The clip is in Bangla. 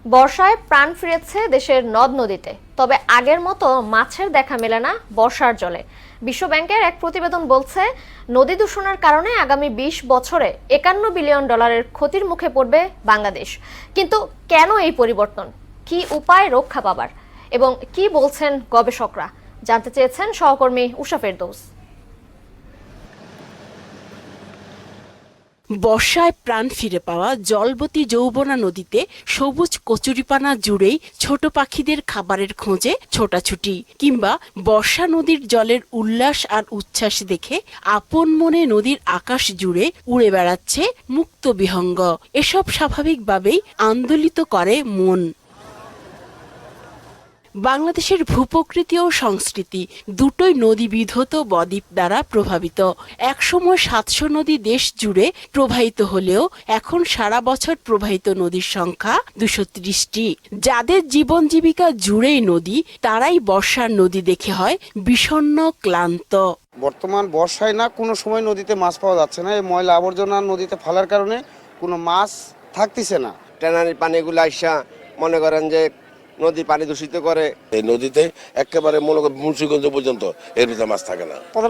বর্ষায় প্রাণ ফিরেছে দেশের নদ নদীতে, তবে আগের মতো মাছের দেখা মেলে না বর্ষার জলে। বিশ্ব ব্যাংকের এক প্রতিবেদন বলছে, নদী দূষণের কারণে আগামী 20 বছরে $51 বিলিয়ন ক্ষতির মুখে পড়বে বাংলাদেশ। কিন্তু কেন এই পরিবর্তন, কি উপায় রক্ষা পাবার এবং কি বলছেন গবেষকরা, জানতে চেয়েছেন সহকর্মী উষা ফেরদৌস। বর্ষায় প্রাণ ফিরে পাওয়া জলবতী যৌবনা নদীতে সবুজ কচুরিপানা জুড়েই ছোট পাখিদের খাবারের খোঁজে ছোটাছুটি, কিংবা বর্ষা নদীর জলের উল্লাস আর উচ্ছ্বাস দেখে আপন মনে নদীর আকাশ জুড়ে উড়ে বেড়াচ্ছে মুক্ত বিহঙ্গ। এসব স্বাভাবিকভাবেই আন্দোলিত করে মন। বাংলাদেশের ভূপ্রকৃতি ও সংস্কৃতি দুটোই নদী বিধৌত বদ্বীপ দ্বারা প্রভাবিত। একসময় 700 নদী দেশ জুড়ে প্রবাহিত হলেও এখন সারা বছর প্রবাহিত নদীর সংখ্যা 230টি। যাদের জীবন জীবিকা জুড়েই নদী, তারাই বর্ষার নদী দেখে হয় বিষণ্ণ ক্লান্ত। বর্তমান বর্ষায় না কোনো সময় নদীতে মাছ পাওয়া যাচ্ছে না। এই ময়লা আবর্জনা নদীতে ফেলার কারণে কোনো মাছ থাকতেছে না। ট্যানারির পানিগুলো আইসা মনে করেন যে নদী পানি দূষিত করে। এই নদীতে একেবারে মনে করেন মুন্সিগঞ্জ পর্যন্ত এর ভিতরে মাছ থাকে না।